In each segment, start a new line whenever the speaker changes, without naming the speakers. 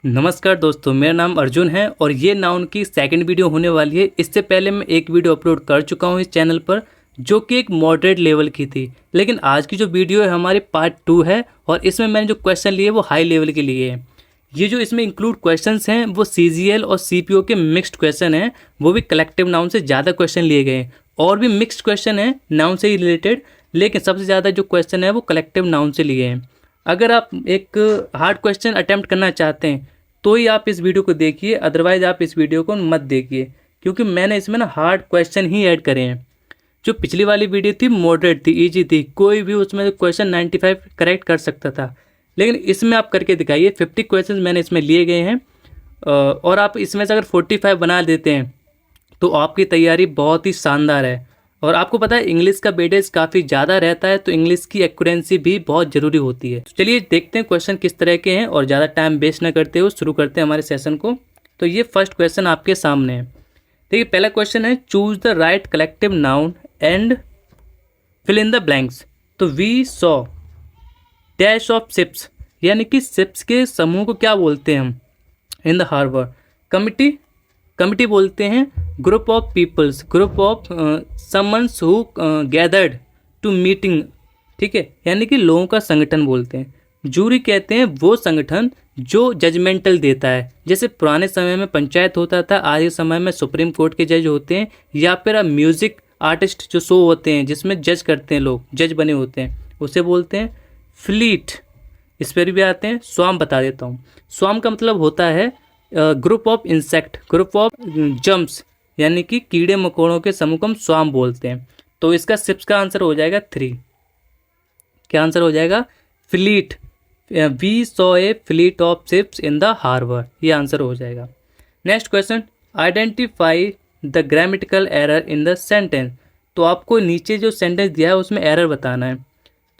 नमस्कार दोस्तों, मेरा नाम अर्जुन है और ये नाउन की सेकंड वीडियो होने वाली है। इससे पहले मैं एक वीडियो अपलोड कर चुका हूँ इस चैनल पर, जो कि एक मॉडरेट लेवल की थी। लेकिन आज की जो वीडियो है हमारी पार्ट 2 है और इसमें मैंने जो क्वेश्चन लिए वो हाई लेवल के लिए है। ये जो इसमें इंक्लूड क्वेश्चंस हैं वो CGL और CPO के मिक्स्ड क्वेश्चन हैं, वो भी कलेक्टिव नाउन से ज़्यादा क्वेश्चन लिए गए हैं। और भी मिक्स्ड क्वेश्चन हैं नाउन से ही रिलेटेड, लेकिन सबसे ज़्यादा जो क्वेश्चन है वो कलेक्टिव नाउन से लिए हैं। अगर आप एक हार्ड क्वेश्चन अटैम्प्ट करना चाहते हैं तो ही आप इस वीडियो को देखिए, अदरवाइज आप इस वीडियो को मत देखिए, क्योंकि मैंने इसमें ना हार्ड क्वेश्चन ही ऐड करे हैं। जो पिछली वाली वीडियो थी मॉडरेट थी, इजी थी, कोई भी उसमें क्वेश्चन 95 करेक्ट कर सकता था। लेकिन इसमें आप करके दिखाइए, 50 क्वेश्चन मैंने इसमें लिए गए हैं और आप इसमें से अगर 45 बना देते हैं तो आपकी तैयारी बहुत ही शानदार है। और आपको पता है इंग्लिश का वेटेज काफ़ी ज़्यादा रहता है, तो इंग्लिश की एक्यूरेंसी भी बहुत ज़रूरी होती है। तो चलिए देखते हैं क्वेश्चन किस तरह के हैं और ज़्यादा टाइम वेस्ट ना करते हुए शुरू करते हैं हमारे सेशन को। तो ये फर्स्ट क्वेश्चन आपके सामने है। देखिए पहला क्वेश्चन है, choose the right collective noun and fill in the blanks. तो we saw dash of ships, यानी कि शिप्स के समूह को क्या बोलते हैं हम in the harbour? Committee, committee बोलते हैं। Group of peoples, group of summons who gathered to meeting, ठीक है, यानी कि लोगों का संगठन बोलते हैं। जूरी कहते हैं वो संगठन जो जजमेंटल देता है, जैसे पुराने समय में पंचायत होता था, आज के समय में सुप्रीम कोर्ट के जज होते हैं, या फिर म्यूजिक आर्टिस्ट जो शो होते हैं जिसमें जज करते हैं, लोग जज बने होते हैं, उसे बोलते हैं फ्लीट। इस पर भी आते हैं। स्वाम बता देता हूँ। स्वाम का मतलब होता है group of insect, group of jumps, यानी कि कीड़े मकोड़ों के समूह को हम स्वाम बोलते हैं। तो इसका शिप्स का आंसर हो जाएगा 3। क्या आंसर हो जाएगा? Fleet. We saw a fleet of ships in the harbour, ये आंसर हो जाएगा। Next question, identify the grammatical error in the sentence. तो आपको नीचे जो सेंटेंस दिया है उसमें एरर बताना है।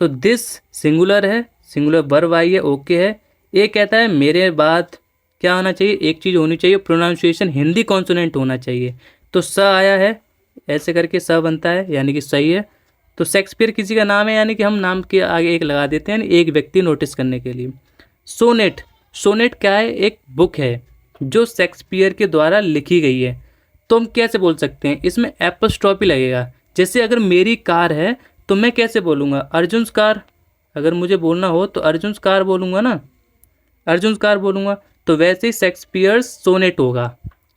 तो दिस सिंगुलर है, सिंगुलर वर्ब आई है, ओके है। ये कहता है मेरे बाद क्या होना चाहिए, एक चीज़ होनी चाहिए, प्रोनाउंसिएशन हिंदी कॉन्सोनेंट होना चाहिए। तो स आया है, ऐसे करके स बनता है, यानी कि सही है। तो शेक्सपियर किसी का नाम है, यानी कि हम नाम के आगे एक लगा देते हैं, एक व्यक्ति नोटिस करने के लिए। सोनेट, सोनेट क्या है? एक बुक है जो शेक्सपियर के द्वारा लिखी गई है। तो हम कैसे बोल सकते हैं? इसमें एपोस्ट्रोफी लगेगा। जैसे अगर मेरी कार है तो मैं कैसे बोलूँगा? अर्जुन्स कार। अगर मुझे बोलना हो तो अर्जुन्स कार बोलूँगा ना, अर्जुन्स कार बोलूँगा। तो वैसे ही शेक्सपियर्स सोनेट होगा,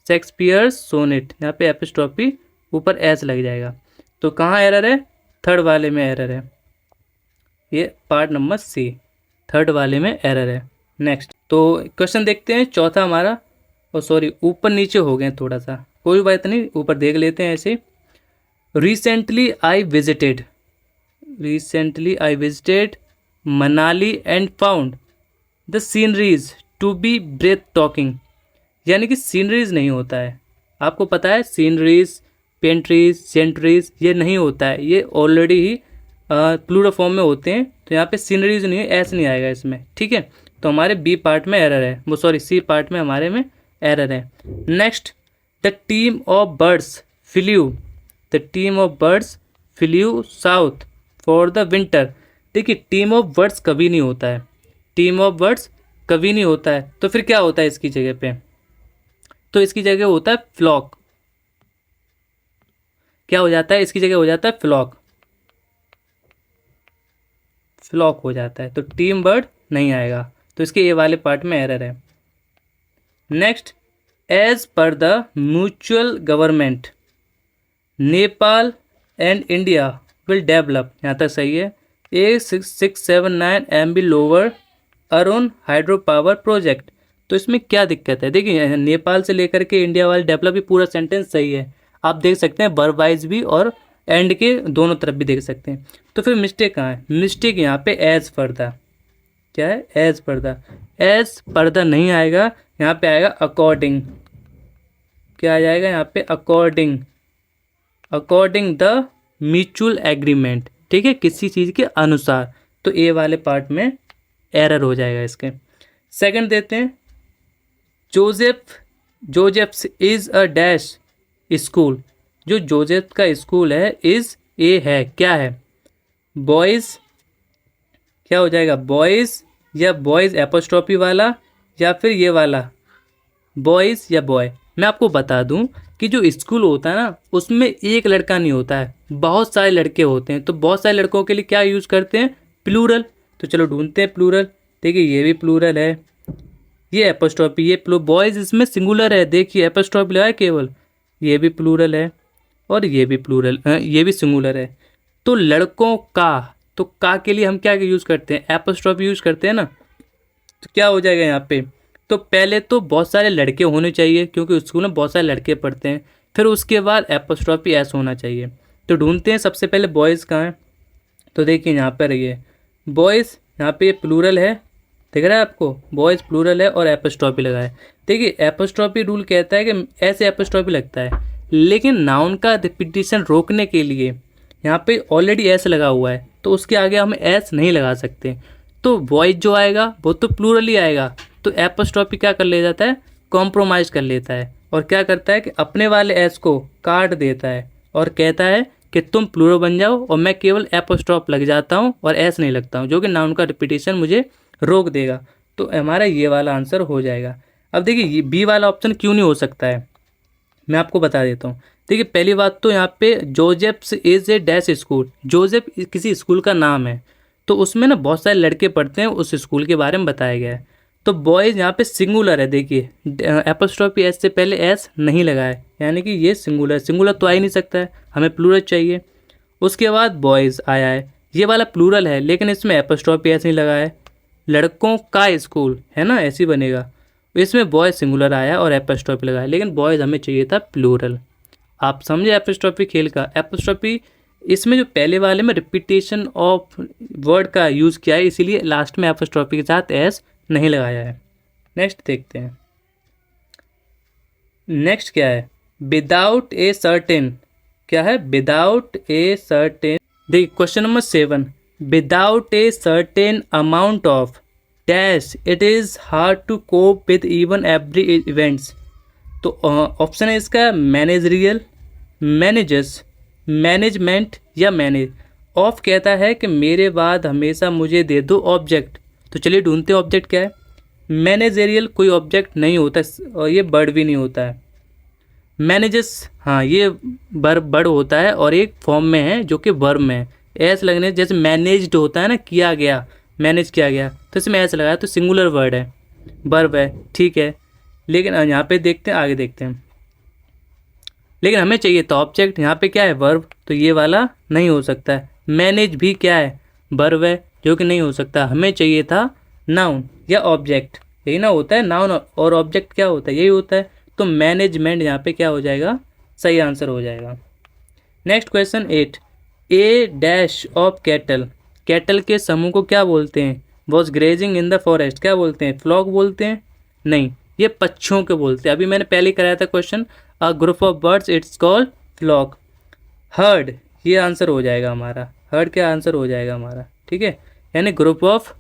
शेक्सपियर्स सोनेट, यहाँ पे एपोस्ट्रोफी ऊपर एस लग जाएगा। तो कहाँ एरर है? थर्ड वाले में एरर है। ये पार्ट नंबर सी, थर्ड वाले में एरर है। नेक्स्ट तो क्वेश्चन देखते हैं चौथा हमारा। और सॉरी, ऊपर नीचे हो गए थोड़ा सा, कोई बात नहीं, ऊपर देख लेते हैं ऐसे। Recently I visited, recently I visited Manali and found the sceneries to be breathtaking, यानी कि सीनरीज नहीं होता है। आपको पता है सीनरीज, पेंट्रीज, सेंट्रीज ये नहीं होता है, ये ऑलरेडी ही प्लूरल फॉर्म में होते हैं। तो यहाँ पे सीनरीज नहीं है, ऐसे नहीं आएगा इसमें, ठीक है। तो हमारे बी पार्ट में एरर है, वो सॉरी सी पार्ट में हमारे में एरर है। Next, the team of birds flew, the team of birds flew south for the winter. देखिए टीम ऑफ बर्ड्स कभी नहीं होता है, टीम ऑफ बर्ड्स कभी नहीं होता है। तो फिर क्या होता है इसकी जगह पे? तो इसकी जगह होता है फ्लॉक। क्या हो जाता है? इसकी जगह हो जाता है फ्लॉक, फ्लॉक हो जाता है। तो टीम बर्ड नहीं आएगा, तो इसके ये वाले पार्ट में एरर है। Next, as per the mutual government Nepal and India will develop, यहाँ तक सही है। A6679 MB lower Arun hydro power project. तो इसमें क्या दिक्कत है? देखिए नेपाल से लेकर के इंडिया वाले डेवलप भी पूरा सेंटेंस सही है, आप देख सकते हैं, वर्ब वाइज भी और एंड के दोनों तरफ भी देख सकते हैं। तो फिर मिस्टेक कहाँ है? मिस्टेक यहाँ पे एज पर्दा, क्या है? एज पर्दा, एज पर्दा नहीं आएगा, यहाँ पे आएगा अकॉर्डिंग। क्या आ जाएगा यहाँ पे? According, according the mutual agreement, ठीक है, किसी चीज़ के अनुसार। तो ए वाले पार्ट में एरर हो जाएगा इसके। सेकंड देते हैं, Joseph, Joseph's is a dash school. जो जोसेफ का स्कूल है इज ए है, क्या है? बॉयज़, क्या हो जाएगा? बॉयज़, या बॉयज़ एपोस्ट्रॉफी वाला, या फिर ये वाला बॉयज़ या बॉय। मैं आपको बता दूं कि जो स्कूल होता है ना उसमें एक लड़का नहीं होता है, बहुत सारे लड़के होते हैं। तो बहुत सारे लड़कों के लिए क्या यूज़ करते हैं, प्लूरल। तो चलो ढूंढते हैं प्लूरल। देखिए ये भी प्लूरल है, ये एपोस्ट्रॉफी, ये बॉयज़ इसमें सिंगुलर है, देखिए एपोस्ट्रॉफी लगा है केवल, ये भी प्लूरल है और ये भी प्लूरल, ये भी सिंगुलर है। तो लड़कों का, तो का के लिए हम क्या यूज़ करते हैं, एपोस्ट्रॉफी यूज़ करते हैं ना। तो क्या हो जाएगा यहाँ पे, तो पहले तो बहुत सारे लड़के होने चाहिए क्योंकि स्कूल में बहुत सारे लड़के पढ़ते हैं, फिर उसके बाद एपोस्ट्रॉफी एस होना चाहिए। तो ढूंढते हैं सबसे पहले बॉयज़ कहाँ है। तो देखिए यहाँ पर ये बॉयज़, यहाँ पे ये प्लूरल है, दिख रहा है आपको, बॉयज़ प्लूरल है और एपोस्ट्रॉफी लगा है। देखिए एपोस्ट्रॉफी रूल कहता है कि ऐसे एपोस्ट्रॉफी लगता है, लेकिन नाउन का रिपीटिशन रोकने के लिए यहाँ पे ऑलरेडी एस लगा हुआ है, तो उसके आगे हम एस नहीं लगा सकते। तो बॉयज जो आएगा वो तो प्लूरल ही आएगा, तो एपोस्ट्रॉफी क्या कर ले जाता है, कॉम्प्रोमाइज़ कर लेता है और क्या करता है कि अपने वाले एस को काट देता है और कहता है कि तुम प्लूरल बन जाओ और मैं केवल एपोस्ट्रॉफ लग जाता हूँ और एस नहीं लगता हूँ, जो कि नाउन का रिपीटिशन मुझे रोक देगा। तो हमारा ये वाला आंसर हो जाएगा। अब देखिए ये बी वाला ऑप्शन क्यों नहीं हो सकता है, मैं आपको बता देता हूँ। देखिए पहली बात तो यहाँ पे Joseph's is a dash school, Joseph किसी स्कूल का नाम है, तो उसमें ना बहुत सारे लड़के पढ़ते हैं, उस स्कूल के बारे में बताया गया है। तो बॉयज़ यहाँ पे सिंगुलर है, देखिए एपोस्ट्रॉफी एस से पहले एस नहीं लगा है, यानी कि ये सिंगुलर, सिंगुलर तो आ ही नहीं सकता है, हमें प्लूरल चाहिए। उसके बाद बॉयज़ आया है, ये वाला प्लूरल है लेकिन इसमें एपोस्ट्रॉफी एस नहीं लगा है, लड़कों का स्कूल है ना, ऐसे ही बनेगा। इसमें बॉयज़ सिंगुलर आया और एपोस्ट्रॉफी लगा है, लेकिन बॉयज़ हमें चाहिए था प्लूरल। आप समझे एपोस्ट्रॉफी खेल का, एपोस्ट्रॉफी इसमें जो पहले वाले में रिपीटेशन ऑफ वर्ड का यूज़ किया है, इसीलिए लास्ट में एपोस्ट्रॉफी के साथ एस नहीं लगाया है। नेक्स्ट देखते हैं, नेक्स्ट क्या है, विदाउट ए सर्टेन, क्या है, विदाउट ए सर्टेन। देखिए question number 7, without a certain amount of dash it is hard to cope with even every events. तो ऑप्शन है इसका मैनेजरियल, मैनेजर्स, मैनेजमेंट या मैनेज। ऑफ कहता है कि मेरे बाद हमेशा मुझे दे दो ऑब्जेक्ट। तो चलिए ढूंढते हैं ऑब्जेक्ट क्या है। मैनेजरियल कोई ऑब्जेक्ट नहीं होता और ये बर्ड भी नहीं होता है। मैनेजर्स, हाँ ये बर्ड होता है और एक फॉर्म में है जो कि वर्ब में है, एस लगने, जैसे मैनेज्ड होता है ना, किया गया, मैनेज किया गया, तो इसमें एस लगाया तो सिंगुलर वर्ड है, वर्ब है, ठीक है। लेकिन यहाँ पे देखते हैं, आगे देखते हैं, लेकिन हमें चाहिए तो ऑब्जेक्ट, यहाँ पे क्या है, वर्ब, तो ये वाला नहीं हो सकता है। मैनेज भी क्या है, वर्ब है, जो कि नहीं हो सकता। हमें चाहिए था नाउन या ऑब्जेक्ट, यही ना होता है, नाउन और ऑब्जेक्ट क्या होता है, यही होता है। तो मैनेजमेंट यहाँ पे क्या हो जाएगा, सही आंसर हो जाएगा। Next question 8, A dash of cattle, cattle के समूह को क्या बोलते हैं, was grazing in the forest, क्या बोलते हैं, फ्लॉक बोलते हैं, नहीं ये पक्षियों के बोलते हैं। अभी मैंने पहले कराया था question, a group of birds it's called flock. Herd, ये आंसर हो जाएगा हमारा, हर्ड क्या आंसर हो जाएगा हमारा, ठीक है, यानी group of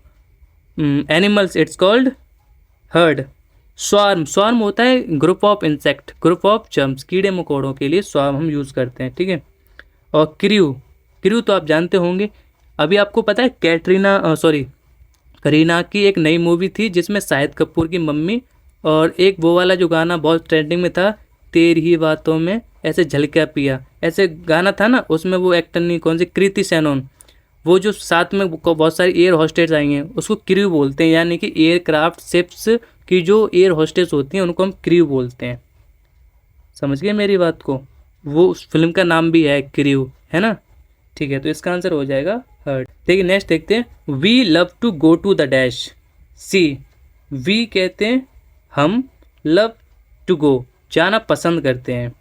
animals it's called heard. Swarm, swarm होता है group of insect, group of germs, कीड़े मकोड़ों के लिए स्वार्म हम यूज़ करते हैं, ठीक है। और क्रू, क्रू तो आप जानते होंगे। अभी आपको पता है करीना की एक नई मूवी थी जिसमें शाहिद कपूर की मम्मी, और एक वो वाला जो गाना बहुत ट्रेंडिंग में था, तेरी ही बातों में ऐसे झलका पिया, ऐसे गाना था ना, उसमें वो एक्टर नहीं, कौन सी, कृति सेनन, वो जो साथ में बहुत सारी एयर होस्टेस आई हैं उसको क्रू बोलते हैं, यानी कि एयरक्राफ्ट शिप्स की जो एयर होस्टेस होती हैं उनको हम क्रू बोलते हैं। समझ गए मेरी बात को, वो उस फिल्म का नाम भी है क्रू, है ना, ठीक है। तो इसका आंसर हो जाएगा हर्ड। देखिए नेक्स्ट देखते हैं, we love to go to the dash, see, we कहते हैं हम, लव टू गो जाना पसंद करते हैं,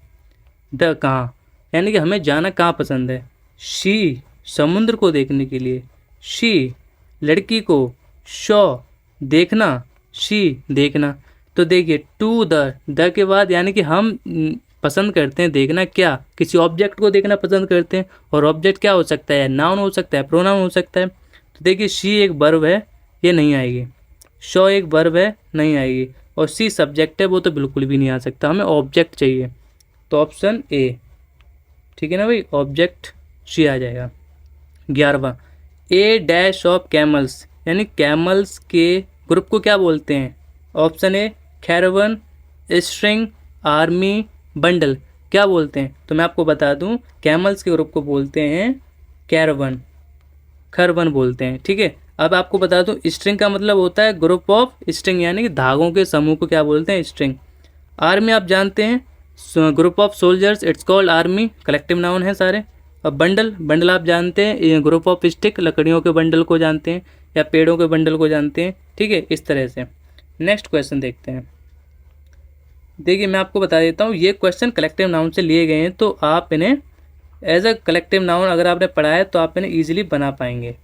द कहाँ, यानी कि हमें जाना कहाँ पसंद है, शी समुद्र को देखने के लिए, शी लड़की को, शो देखना, शी देखना। तो देखिए टू द के बाद यानी कि हम पसंद करते हैं देखना, क्या, किसी ऑब्जेक्ट को देखना पसंद करते हैं, और ऑब्जेक्ट क्या हो सकता है, नाउन हो सकता है, प्रोनाउन हो सकता है। तो देखिए शी एक वर्ब है, ये नहीं आएगी, शो एक वर्ब है, नहीं आएगी, और सी सब्जेक्ट है, वो तो बिल्कुल भी नहीं आ सकता, हमें ऑब्जेक्ट चाहिए। तो ऑप्शन ए, ठीक है ना भाई, ऑब्जेक्ट सी आ जाएगा। 11, ए डैश ऑफ कैमल्स, यानी कैमल्स के ग्रुप को क्या बोलते हैं, option A caravan, string, army, bundle. क्या बोलते हैं? तो मैं आपको बता दूं, कैमल्स के ग्रुप को बोलते हैं कैरावन, खरवन बोलते हैं। ठीक है, अब आपको बता दूं स्ट्रिंग का मतलब होता है ग्रुप ऑफ स्ट्रिंग, यानी कि धागों के समूह को क्या बोलते हैं? स्ट्रिंग। आर्मी आप जानते हैं group of soldiers, it's called army, collective noun है सारे। अब बंडल, बंडल आप जानते हैं ग्रुप ऑफ स्टिक, लकड़ियों के बंडल को जानते हैं या पेड़ों के बंडल को जानते हैं। ठीक है, इस तरह से। नेक्स्ट क्वेश्चन देखते हैं। देखिए मैं आपको बता देता हूँ, ये क्वेश्चन कलेक्टिव नाउन से लिए गए हैं, तो आप इन्हें एज अ कलेक्टिव नाउन अगर आपने पढ़ा है तो आप इन्हें ईजिली बना पाएंगे।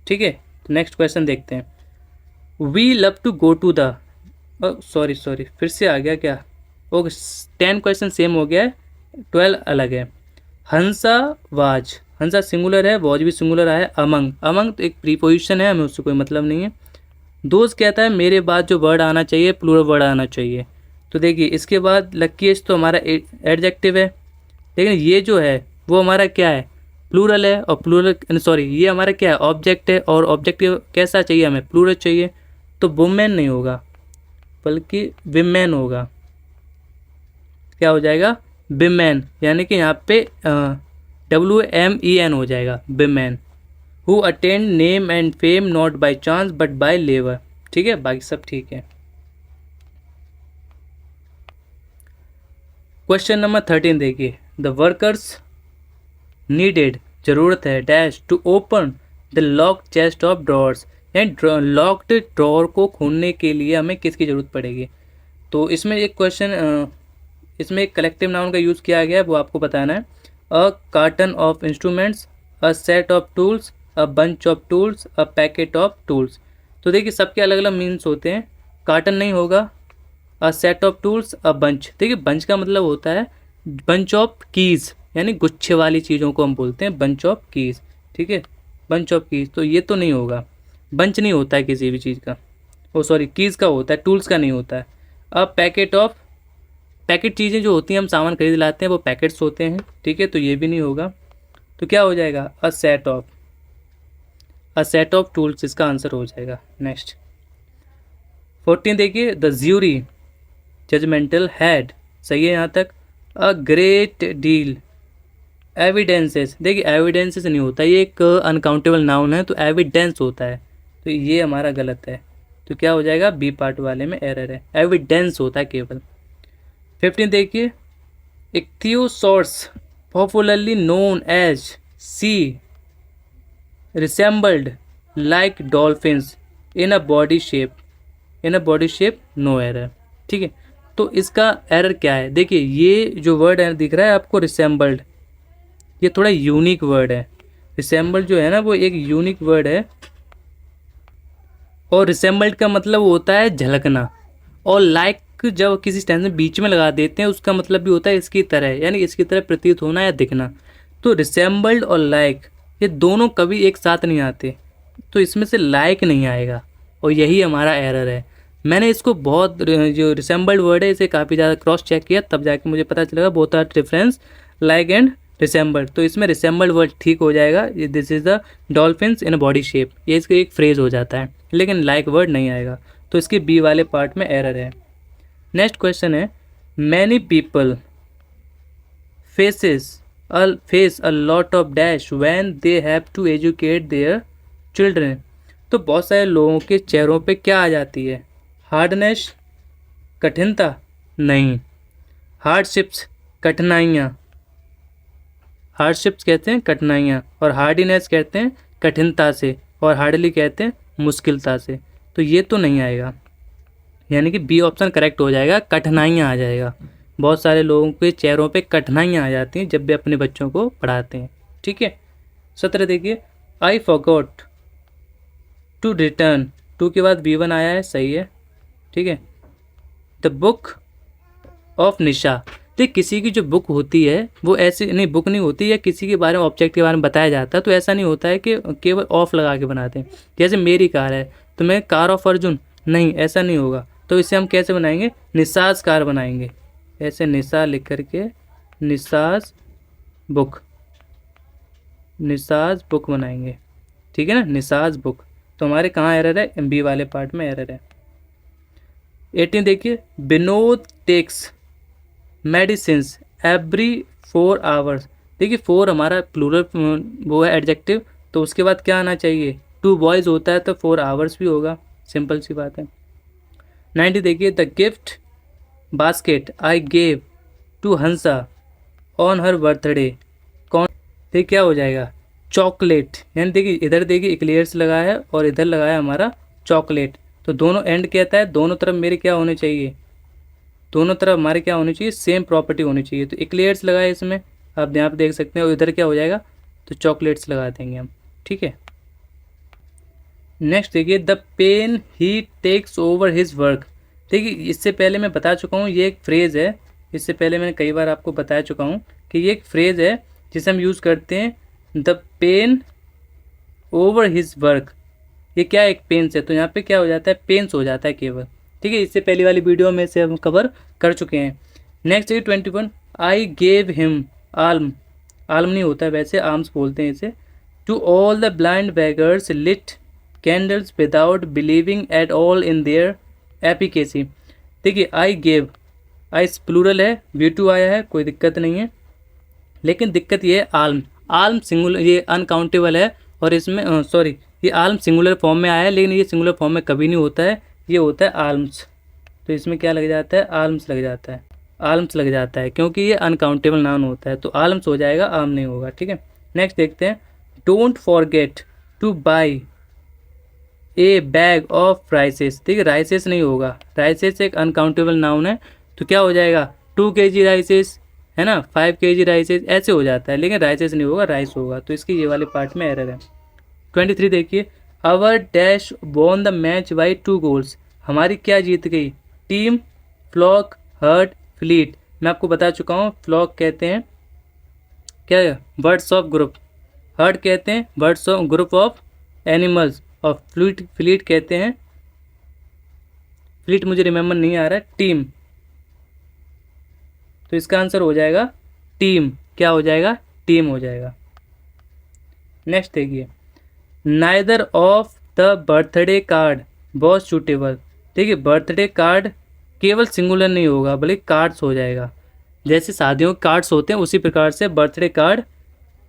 ठीक है, तो नेक्स्ट क्वेश्चन देखते हैं। We love to go to the, sorry फिर से आ गया क्या? ओके, 10 क्वेश्चन सेम हो गया है, 12 अलग है। हंसा वाज, हंसा सिंगुलर है, वॉज भी सिंगुलर आया। अमंग, अमंग तो एक प्रीपोजिशन है, हमें उससे कोई मतलब नहीं है। दोस्त कहता है मेरे बाद जो वर्ड आना चाहिए प्लूरल वर्ड आना चाहिए। तो देखिए इसके बाद लकीएस्ट तो हमारा एडजेक्टिव है, लेकिन ये जो है वो हमारा क्या है? प्लूरल है, और प्लूरल सॉरी ये हमारा क्या है? ऑब्जेक्ट है, और ऑब्जेक्टिव कैसा चाहिए हमें? प्लूरल चाहिए। तो वुमेन नहीं होगा बल्कि विमेन होगा। क्या हो जाएगा? विमेन, यानी कि यहाँ पे WMEN हो जाएगा, women. Who attend name and fame not by chance but by labour. ठीक है, बाकी सब ठीक है। क्वेश्चन नंबर 13 देखिए। द वर्कर्स नीडेड, जरूरत है dash to open the lock chest of drawers, यानी लॉक्ड ड्रॉर को खोलने के लिए हमें किसकी ज़रूरत पड़ेगी? तो इसमें एक क्वेश्चन, इसमें एक कलेक्टिव नाउन का यूज़ किया गया है, वो आपको बताना है। A carton of instruments, a set of tools, a bunch of tools, a packet of tools. तो देखिए सबके अलग अलग मीन्स होते हैं। कार्टन नहीं होगा, अ set of tools, a bunch. देखिए बंच का मतलब होता है बंच ऑफ कीज़, यानी गुच्छे वाली चीज़ों को हम बोलते हैं बंच ऑफ कीज़। ठीक है, बंच ऑफ कीज़, तो ये तो नहीं होगा, बंच नहीं होता है किसी भी चीज़ का। ओ सॉरी, कीज़ का होता है, टूल्स का नहीं होता है। अब पैकेट ऑफ, पैकेट चीज़ें जो होती हैं हम सामान खरीद लाते हैं वो पैकेट्स होते हैं। ठीक है, तो ये भी नहीं होगा। तो क्या हो जाएगा? अ set of, a set of tools इसका आंसर हो जाएगा। नेक्स्ट 14 देखिए। द ज्यूरी जजमेंटल हैड, सही है यहाँ तक। अ ग्रेट डील एविडेंसेस, देखिए एविडेंसेस नहीं होता, ये एक अनकाउंटेबल नाउन है, तो एविडेंस होता है, तो ये हमारा गलत है। तो क्या हो जाएगा? बी पार्ट वाले में एरर है, एविडेंस होता है केवल। 15 देखिए। Ichthyosaurs popularly known as sea resembled like dolphins in a body shape, in a body shape, no error. ठीक है, तो इसका एरर क्या है? देखिए ये जो वर्ड है दिख रहा है आपको रिसेंबल्ड, ये थोड़ा यूनिक वर्ड है। रिसेंबल्ड जो है ना वो एक यूनिक वर्ड है, और रिसेंबल्ड का मतलब होता है झलकना, और लाइक जब किसी सेंटेंस में बीच में लगा देते हैं उसका मतलब भी होता है इसकी तरह, यानी इसकी तरह प्रतीत होना या दिखना। तो रिसेंबल्ड और लाइक ये दोनों कभी एक साथ नहीं आते, तो इसमें से लाइक नहीं आएगा, और यही हमारा एरर है। मैंने इसको बहुत, जो रिसेंबल्ड वर्ड है इसे काफ़ी ज़्यादा क्रॉस चेक किया, तब जाके मुझे पता चलेगा both are difference like and resembled. तो इसमें रिसेंबल्ड वर्ड ठीक हो जाएगा, this is the dolphins in a body shape, ये इसका एक फ्रेज हो जाता है, लेकिन लाइक वर्ड नहीं आएगा, तो इसके बी वाले पार्ट में एरर है। नेक्स्ट क्वेश्चन है। Many people face a lot of dash when they have to educate their children. तो बहुत सारे लोगों के चेहरों पे क्या आ जाती है? हार्डनेस, कठिनता, नहीं, हार्डशिप्स, कठिनाइयाँ। हार्डशिप्स कहते हैं कठिनाइयाँ, और हार्डीनेस कहते हैं कठिनता से, और हार्डली कहते हैं मुश्किलता से। तो ये तो नहीं आएगा, यानी कि बी ऑप्शन करेक्ट हो जाएगा, कठिनाइयाँ आ जाएगा। बहुत सारे लोगों के चेहरों पे कठिनाइयाँ आ जाती हैं जब भी अपने बच्चों को पढ़ाते हैं। ठीक है, 17 देखिए। I forgot to return, to के बाद V1 आया है, सही है। ठीक है, द बुक ऑफ निशा। तो किसी की जो बुक होती है वो ऐसी नहीं, बुक नहीं होती, या किसी के बारे में ऑब्जेक्ट के बारे में बताया जाता है, तो ऐसा नहीं होता है कि केवल ऑफ लगा के बनाते हैं। जैसे मेरी कार है तो मैं कार ऑफ अर्जुन, नहीं, ऐसा नहीं होगा। तो इसे हम कैसे बनाएंगे? निसाज कार बनाएंगे, ऐसे निशा लिख करके निसाज बुक, निसाज बुक बनाएंगे। ठीक है ना, निसाज बुक। तो हमारे कहाँ एरर है? बी वाले पार्ट में एरर है। 18 देखिए, Vinod takes medicines every 4 hours. देखिए 4 हमारा प्लूरल वो है एडजेक्टिव, तो उसके बाद क्या आना चाहिए, 2 बॉयज़ होता है तो 4 आवर्स भी होगा, सिंपल सी बात है। 90 देखिए, the gift basket I gave to Hansa on her birthday. कौन, देखिए क्या हो जाएगा, चॉकलेट। यानी देखिए इधर देखिए इक्लेयर्स लगाया है और इधर लगाया हमारा चॉकलेट, तो दोनों एंड कहता है दोनों तरफ मेरे क्या होने चाहिए, दोनों तरफ हमारे क्या होनी चाहिए, सेम प्रॉपर्टी होनी चाहिए। तो इक्लेयर्स लगाए इसमें, आप यहाँ पे देख सकते हैं, और इधर क्या हो जाएगा, तो चॉकलेट्स लगा देंगे हम, ठीक है। नेक्स्ट देखिए, the pen he takes over his work. देखिए इससे पहले मैं बता चुका हूँ, ये एक फ्रेज़ है, इससे पहले मैंने कई बार आपको बता चुका हूँ कि ये एक फ्रेज़ है जिसे हम यूज़ करते हैं, the pen over his work. ये क्या है, एक पेन्स है, तो यहाँ पे क्या हो जाता है, पेन्स हो जाता है केवल, ठीक है। इससे पहली वाली वीडियो में से हम कवर कर चुके हैं। नेक्स्ट है 21, I gave him alm. Alm नहीं होता है वैसे, आर्म्स बोलते हैं इसे। To all the blind beggars lit candles without believing at all in their efficacy. देखिए आई गेव, आई प्लूरल है, V2 आया है, कोई दिक्कत नहीं है, लेकिन दिक्कत ये है आल्म, आल्म सिंगुलर, ये अनकाउंटेबल है, और इसमें सॉरी ये आल्म सिंगुलर फॉर्म में आया है, लेकिन ये सिंगुलर फॉर्म में कभी नहीं होता है, ये होता है आल्म्स। तो इसमें क्या लग जाता है, आल्म्स लग जाता है, आल्म्स लग जाता है, क्योंकि ये अनकाउंटेबल नाउन होता है, तो आल्म्स हो जाएगा, आर्म नहीं होगा, ठीक है। नेक्स्ट देखते हैं, don't forget two by A bag of राइसेस। देखिए राइसेस नहीं होगा, राइसेस एक अनकाउंटेबल नाउन है, तो क्या हो जाएगा, 2 kg राइसेस है ना, 5 kg राइसेस, ऐसे हो जाता है, लेकिन राइसेस नहीं होगा, राइस होगा, तो इसके ये वाले पार्ट में एरर है। 23 देखिए, our dash won the match by 2 goals. हमारी क्या जीत गई, टीम, फ्लॉक, हर्ड, फ्लीट। मैं आपको बता चुका हूँ, फ्लॉक कहते हैं क्या है, बर्ड्स ऑफ ग्रुप, हर्ड कहते हैं birds of group of animals, और फ्लीट कहते हैं, फ्लीट मुझे रिमेंबर नहीं आ रहा है, टीम। तो इसका आंसर हो जाएगा टीम, क्या हो जाएगा, टीम हो जाएगा। नेक्स्ट देखिए, neither of the birthday card was suitable. देखिए बर्थडे कार्ड केवल सिंगुलर नहीं होगा, बल्कि कार्ड्स हो जाएगा, जैसे शादियों के कार्ड्स होते हैं उसी प्रकार से बर्थडे कार्ड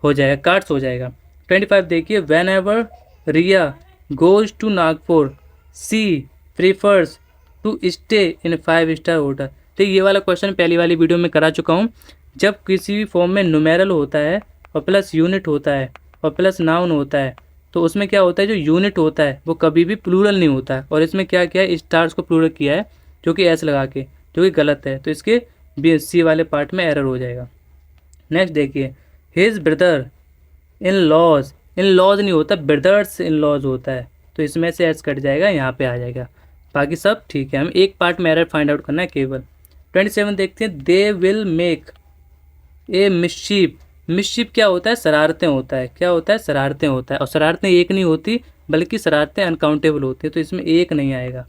हो जाएगा, कार्ड्स हो जाएगा। 25 देखिए, whenever Riya goes to Nagpur she prefers to stay in 5 star hotel. तो ये वाला क्वेश्चन पहली वाली वीडियो में करा चुका हूँ। जब किसी भी फॉर्म में न्यूमेरल होता है और प्लस यूनिट होता है और प्लस नाउन होता है, तो उसमें क्या होता है, जो यूनिट होता है वो कभी भी प्लूरल नहीं होता है, और इसमें क्या किया है, स्टार्स को प्लूरल किया है, जो कि एस लगा के, जो कि गलत है, तो इसके सी वाले पार्ट में एरर हो जाएगा। नेक्स्ट देखिए, his brother in laws, in laws नहीं होता, ब्रदर्स इन लॉज होता है, तो इसमें से एस कट जाएगा, यहाँ पे आ जाएगा, बाकी सब ठीक है। हमें एक पार्ट में एरर फाइंड आउट करना है केवल। 27 देखते हैं, दे विल मेक ए मिस्शीफ। मिस्शीफ क्या होता है, शरारतें होता है, क्या होता है, शरारतें होता है, और शरारतें एक नहीं होती बल्कि शरारतें अनकाउंटेबल होती है, तो इसमें एक नहीं आएगा,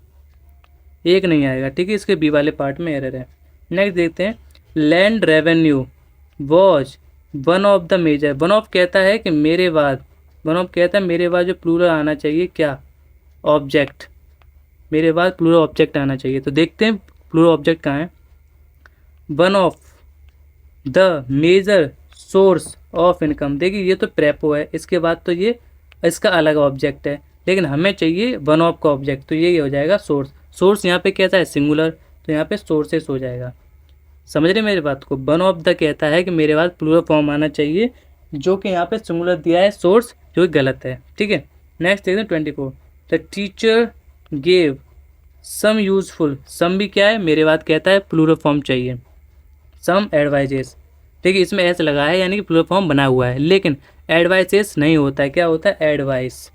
एक नहीं आएगा, ठीक है, इसके बी वाले पार्ट में एरर है। नेक्स्ट देखते हैं, land revenue was one of the major. One of कहता है कि मेरे बाद, वन ऑफ कहता है मेरे बाद जो प्लूरल आना चाहिए, क्या, ऑब्जेक्ट, मेरे बाद प्लूरल ऑब्जेक्ट आना चाहिए, तो देखते हैं प्लूरल ऑब्जेक्ट कहाँ है, one of the major source of income. देखिए ये तो प्रेपो है, इसके बाद तो ये इसका अलग ऑब्जेक्ट है, लेकिन हमें चाहिए वन ऑफ का ऑब्जेक्ट, तो ये हो जाएगा सोर्स। सोर्स यहाँ पे कहता है सिंगुलर, तो यहाँ पे सोर्सेस हो जाएगा। समझ रहे मेरी बात को, वन ऑफ द कहता है कि मेरे बाद प्लूरल फॉर्म आना चाहिए, जो कि यहाँ पे सिंगुलर दिया है सोर्स, जो कि गलत है, ठीक है। नेक्स्ट देखते हैं 24, the teacher gave some useful. Some भी क्या है, मेरे बाद कहता है प्लूरल फॉर्म चाहिए, सम एडवाइजेस। ठीक है, इसमें एस लगा है, यानी कि प्लूरल फॉर्म बना हुआ है, लेकिन एडवाइसेस नहीं होता है, क्या होता है, एडवाइस,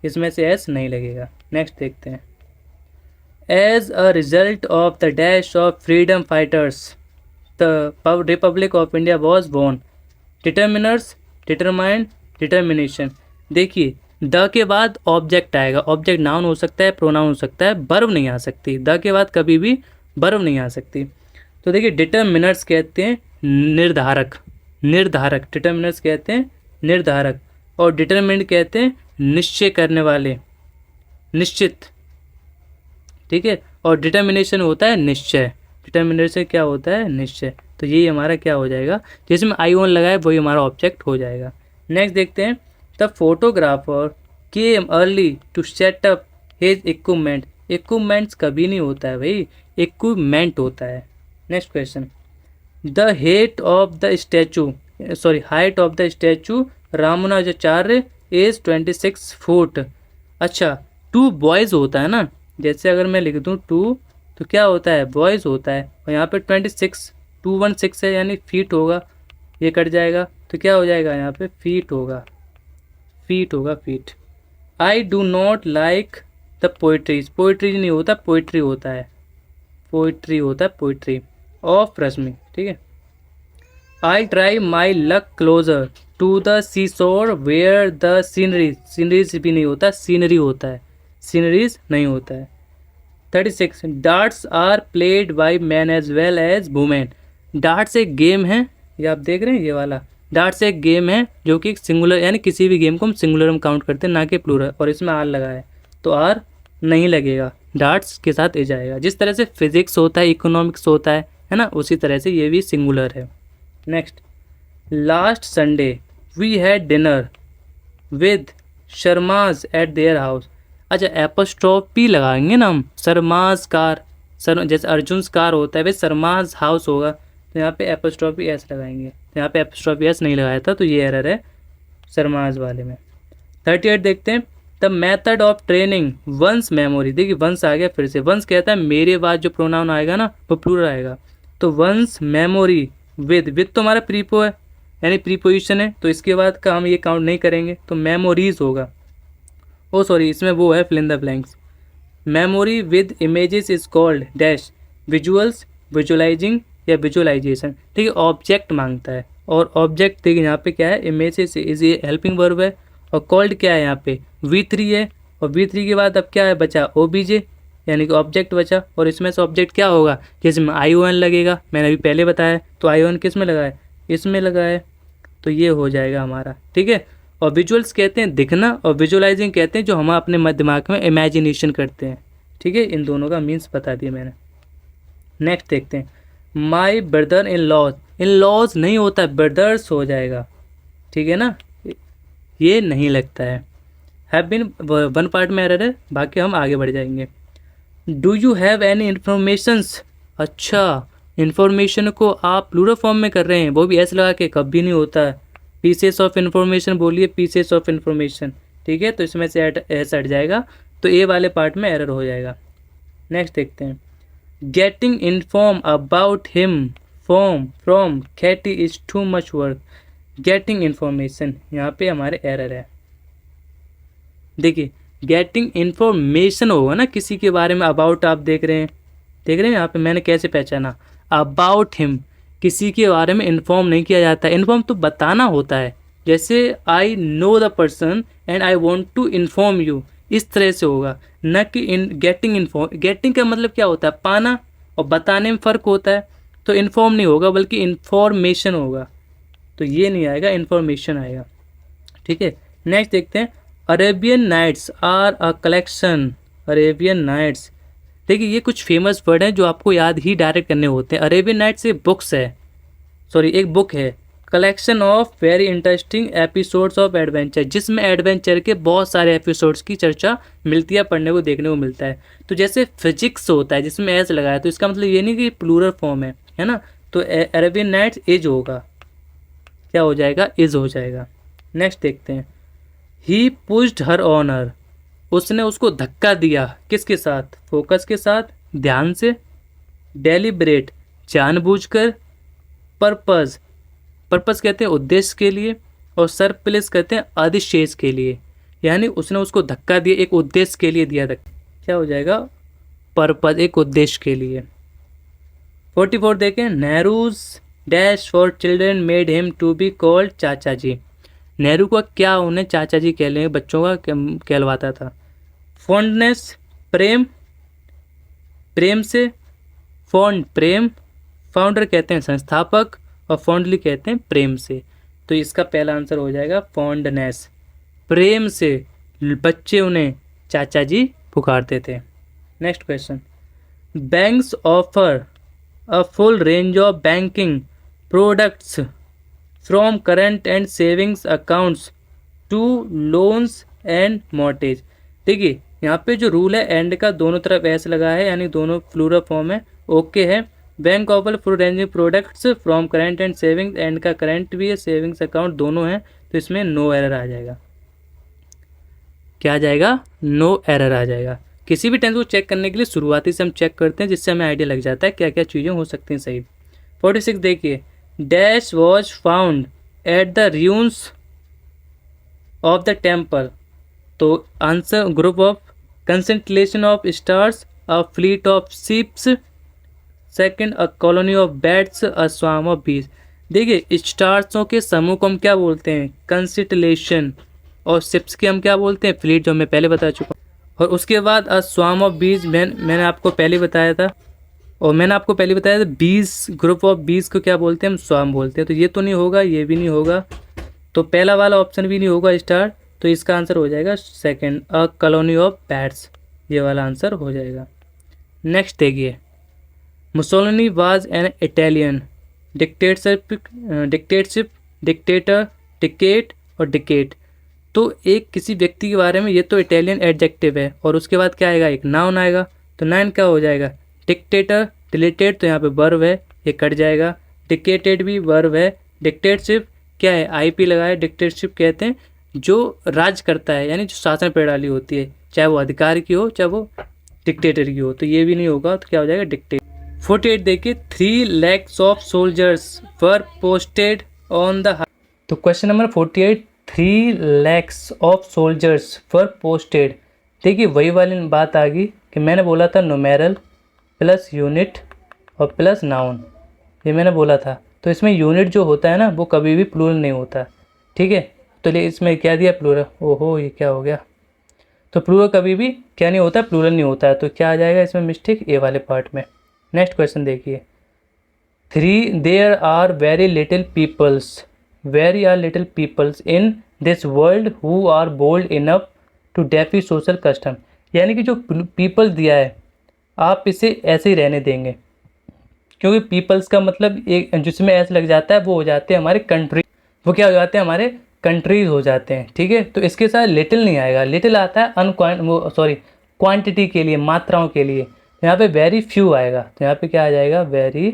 इसमें से एस नहीं लगेगा। नेक्स्ट देखते हैं, as a result of the dash of freedom fighters the republic of India was born. Determiners, determined, determination. देखिए द के बाद ऑब्जेक्ट आएगा, ऑब्जेक्ट नाउन हो सकता है, प्रोनाउन हो सकता है, वर्ब नहीं आ सकती, द के बाद कभी भी वर्ब नहीं आ सकती। तो देखिए डिटर्मिनर्स कहते हैं निर्धारक, निर्धारक, डिटर्मिनर्स कहते हैं निर्धारक, और डिटरमिनेंट कहते हैं निश्चय करने वाले, निश्चित, ठीक है। और डिटर्मिनेशन होता है निश्चय, डिटर्मिनेशन क्या होता है, निश्चय। तो यही हमारा क्या हो जाएगा, जिसमें आई ओन लगा है वही हमारा ऑब्जेक्ट हो जाएगा। नेक्स्ट देखते हैं, the photographer came early to set up his equipment. Equipments कभी नहीं होता है भाई, इक्विपमेंट होता है। Next question, the height of the statue, height of the statue Ramanujacharya is 26 foot. अच्छा, टू बॉयज़ होता है ना, जैसे अगर मैं लिख दूँ टू तो क्या होता है, बॉयज़ होता है, और यहाँ पे 26 216 है यानी फीट होगा, ये कट जाएगा तो क्या हो जाएगा, यहाँ पे फीट होगा, फीट होगा, feet. I do not like the poetries, poetry नहीं होता, पोइट्री होता है, पोइट्री होता है, पोइट्री ऑफ रश्मि, ठीक है। I try my luck closer to the sea shore where the sceneries, sceneries भी नहीं होता, सीनरी होता है, सीनरीज नहीं होता है। 36, darts are played by man as well as women. Darts एक गेम है, ये आप देख रहे हैं, ये वाला डार्ट्स एक गेम है जो कि सिंगुलर, यानी किसी भी गेम को हम सिंगुलर में काउंट करते हैं, ना कि प्लूरल, और इसमें आर लगा है तो आर नहीं लगेगा, डार्ट्स के साथ ए जाएगा। जिस तरह से फिजिक्स होता है, इकोनॉमिक्स होता है ना, उसी तरह से ये भी सिंगुलर है। Next, last Sunday we had dinner with Sharmas at their house. अच्छा, एपोस्ट्रोफी लगाएंगे ना हम, शर्माज कार, सर जैसे अर्जुन कार होता है वैसे शर्माज हाउस होगा, तो यहाँ पे एपोस्ट्रोफी एस लगाएंगे, तो यहाँ पे एपोस्ट्रोफी एस नहीं लगाया था, तो ये एरर है शर्माज वाले में। 38 देखते हैं, the method of training once memory. देखिए वंस आ गया फिर से, वंस कहता है मेरे बाद जो प्रोनाउन आएगा ना वो प्लूरल आएगा, तो वंस मेमोरी विद तो हमारा प्रीपो है यानी प्रीपोजिशन है, तो इसके बाद का हम ये काउंट नहीं करेंगे, तो मेमोरीज होगा। ओ सॉरी, इसमें वो है fill in the blanks. Memory with images is called dash, visuals, visualising या विजुअलाइजेशन, ठीक है। ऑब्जेक्ट मांगता है, और ऑब्जेक्ट देखिए यहाँ पे क्या है, इमेजेस इज ये हेल्पिंग वर्ब है, और कॉल्ड क्या है यहाँ पे V3 है, और V3 के बाद अब क्या है बचा, OBJ यानी कि ऑब्जेक्ट बचा, और इसमें से ऑब्जेक्ट क्या होगा, जिसमें ION लगेगा, मैंने अभी पहले बताया, तो ION किस में लगा है, इसमें लगा है, तो ये हो जाएगा हमारा, ठीक है। और विजुअल्स कहते हैं दिखना, और विजुअलाइजिंग कहते हैं जो हम अपने दिमाग में इमेजिनेशन करते हैं, ठीक है। इन दोनों का मीन्स बता दिया मैंने। नेक्स्ट देखते हैं, my brother in laws, in laws नहीं होता, ब्रदर्स हो जाएगा, ठीक है ना, ये नहीं लगता है। हैव बीन वन पार्ट में एरर है, बाकी हम आगे बढ़ जाएंगे। Do you have any informations. अच्छा, इन्फॉर्मेशन को आप प्लूरल फॉर्म में कर रहे हैं, वो भी एस लगा के, कभी नहीं होता है। पीसेस ऑफ इन्फॉर्मेशन बोलिए, पीसेस ऑफ इन्फॉर्मेशन, ठीक है, तो इसमें से एस हट जाएगा, तो ए वाले पार्ट में एरर हो जाएगा। नेक्स्ट देखते हैं, getting inform about him from Katy is too much work. Getting information यहाँ पे हमारे एरर है, देखिए गेटिंग इन्फॉर्मेशन होगा ना किसी के बारे में, अबाउट आप देख रहे हैं यहाँ पे मैंने कैसे पहचाना, अबाउट हिम, किसी के बारे में इन्फॉर्म नहीं किया जाता है, इन्फॉर्म तो बताना होता है, जैसे I know the person and I want to inform you, इस तरह से होगा, न कि इन गेटिंग इन्फॉर्म। गेटिंग का मतलब क्या होता है, पाना, और बताने में फ़र्क होता है, तो इन्फॉर्म नहीं होगा बल्कि इन्फॉर्मेशन होगा, तो ये नहीं आएगा, इन्फॉर्मेशन आएगा, ठीक है। नेक्स्ट देखते हैं, Arabian Nights are a collection, Arabian Nights, देखिए ये कुछ फेमस वर्ड हैं जो आपको याद ही डायरेक्ट करने होते हैं। अरेबियन नाइट्स एक बुक्स है, सॉरी एक बुक है, collection of very interesting episodes of adventure, जिसमें एडवेंचर के बहुत सारे एपिसोड्स की चर्चा मिलती है, पढ़ने को देखने को मिलता है। तो जैसे फिजिक्स होता है जिसमें एस लगाया, तो इसका मतलब ये नहीं कि प्लूरल फॉर्म है ना, तो अरेबियन नाइट्स इज होगा, क्या हो जाएगा, इज हो जाएगा। नेक्स्ट देखते हैं, ही पुश्ड हर ऑन हर, उसने उसको धक्का दिया, किसके साथ, फोकस के साथ, ध्यान से, डेलिब्रेट जानबूझकर, पर्पस, पर्पस कहते हैं उद्देश्य के लिए, और सरप्लेस कहते हैं अधिशेष के लिए, यानी उसने उसको धक्का दिया एक उद्देश्य के लिए दिया धक्का, क्या हो जाएगा, पर्पस, एक उद्देश्य के लिए। 44 देखें, Nehru's dash for children made him to be called Chacha ji. Nehru का क्या उन्हें चाचा जी कहने बच्चों का कहलवाता था। फॉन्डनेस, प्रेम, प्रेम से, फॉन्ड प्रेम, फाउंडर कहते हैं संस्थापक, और फॉन्डली कहते हैं प्रेम से, तो इसका पहला आंसर हो जाएगा फॉन्डनेस, प्रेम से बच्चे उन्हें चाचा जी पुकारते थे। Next question, banks offer a full range of banking products from current and savings accounts to loans and mortgage. देखिए यहाँ पे जो रूल है एंड का दोनों तरफ एस लगा है, यानी दोनों प्लूरल फॉर्म है, ओके है। Bank offer full ranging products from current and savings, and का करंट भी है, सेविंग्स अकाउंट दोनों हैं, तो इसमें नो एरर आ जाएगा। क्या आ जाएगा? नो एरर आ जाएगा। किसी भी टेंस को चेक करने के लिए शुरुआती से हम चेक करते हैं, जिससे हमें आइडिया लग जाता है क्या क्या चीज़ें हो सकती हैं सही। 46 देखिए, dash was found at the ruins of the temple. तो answer group of concentration of stars, a fleet of ships, second a colony of bats, a swarm of bees. देखिए स्टार्सों के समूह को हम क्या बोलते हैं? कंसिटलेशन। और शिप्स के हम क्या बोलते हैं? फ्लीट, जो मैं पहले बता चुका हूँ। और उसके बाद अ स्वार्म ऑफ बीज मैंने आपको पहले बताया था, और मैंने आपको पहले बताया था बीज, ग्रुप ऑफ बीज को क्या बोलते हैं? हम स्वार्म बोलते हैं। तो ये तो नहीं होगा, ये भी नहीं होगा, तो पहला वाला ऑप्शन भी नहीं होगा स्टार, तो इसका आंसर हो जाएगा second, a colony of bats, ये वाला आंसर हो जाएगा। नेक्स्ट देखिए, Mussolini was an Italian dictatorship, dictator, decade और डिकेट। तो एक किसी व्यक्ति के बारे में, ये तो इटालियन एडजेक्टिव है, और उसके बाद क्या आएगा? एक नाउन आएगा, तो नाउन क्या हो जाएगा? डिक्टेटर, डिलेटेड, तो यहाँ पे वर्ब है, ये कट जाएगा। डिकेटेड भी वर्ब है। डिक्टेटरशिप क्या है? आईपी लगाया, डिक्टेटरशिप कहते हैं जो राज करता है, यानी जो शासन प्रणाली होती है, चाहे वो अधिकार की हो चाहे वो डिक्टेटर की हो, तो ये भी नहीं होगा, तो क्या हो जाएगा? डिक्टेट। 48 देखिए, 3 lakhs of soldiers were posted on the. तो question number 48, 3 lakhs of soldiers were posted. देखिए वही वाली बात आ गई कि मैंने बोला था नुमेरल प्लस यूनिट और प्लस नाउन, ये मैंने बोला था। तो इसमें यूनिट जो होता है ना, वो कभी भी प्लूरल नहीं होता, ठीक है। तो इसमें क्या दिया? प्लूरल। ओहो, ये क्या हो गया? तो प्लूरल कभी भी क्या नहीं होता? प्लूरल नहीं होता है। तो क्या आ जाएगा इसमें मिस्टेक? ए वाले पार्ट में। नेक्स्ट क्वेश्चन देखिए, 3 there are very little peoples in this world who are bold enough to defy social custom. यानी कि जो पीपल दिया है, आप इसे ऐसे ही रहने देंगे, क्योंकि पीपल्स का मतलब एक जिसमें ऐसे लग जाता है वो हो जाते हैं हमारे कंट्री, वो क्या हो जाते हैं? हमारे कंट्रीज हो जाते हैं, ठीक है। तो इसके साथ लिटिल नहीं आएगा, लिटिल आता है क्वांटिटी के लिए, मात्राओं के लिए। तो यहाँ पे वेरी फ्यू आएगा, तो यहाँ पे क्या आ जाएगा? वेरी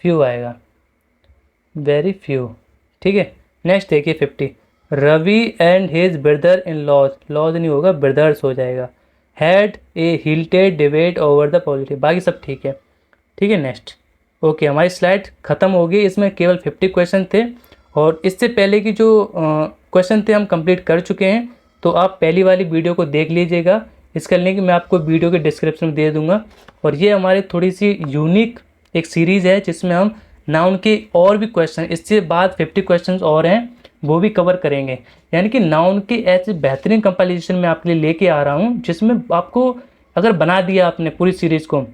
फ्यू आएगा, वेरी फ्यू, ठीक है। नेक्स्ट देखिए 50, Ravi and his brother in laws, laws नहीं होगा, ब्रदर्स हो जाएगा, had a heated debate over the politics. बाकी सब ठीक है, ठीक है। नेक्स्ट, ओके, हमारी स्लाइड ख़त्म हो गई। इसमें केवल 50 क्वेश्चन थे, और इससे पहले की जो क्वेश्चन थे हम कंप्लीट कर चुके हैं। तो आप पहली वाली वीडियो को देख लीजिएगा, इसका लिंक मैं आपको वीडियो के डिस्क्रिप्शन में दे दूंगा। और ये हमारी थोड़ी सी यूनिक एक सीरीज़ है, जिसमें हम नाउन के और भी क्वेश्चन, इससे बाद 50 क्वेश्चन और हैं, वो भी कवर करेंगे। यानी कि नाउन के ऐसे बेहतरीन कंपाइलेशन में आपके लिए लेके आ रहा हूँ, जिसमें आपको अगर बना दिया आपने पूरी सीरीज़ को,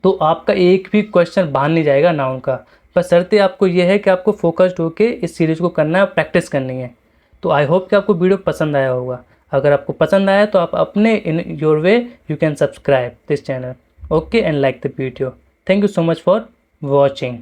तो आपका एक भी क्वेश्चन बाहर नहीं जाएगा नाउन का। बस शर्ते आपको यह है कि आपको फोकस्ड होकर इस सीरीज़ को करना है, प्रैक्टिस करनी है। तो आई होप कि आपको वीडियो पसंद आया होगा। अगर आपको पसंद आया तो आप अपने in your way you can subscribe this channel, okay, and like the video. Thank you so much for watching.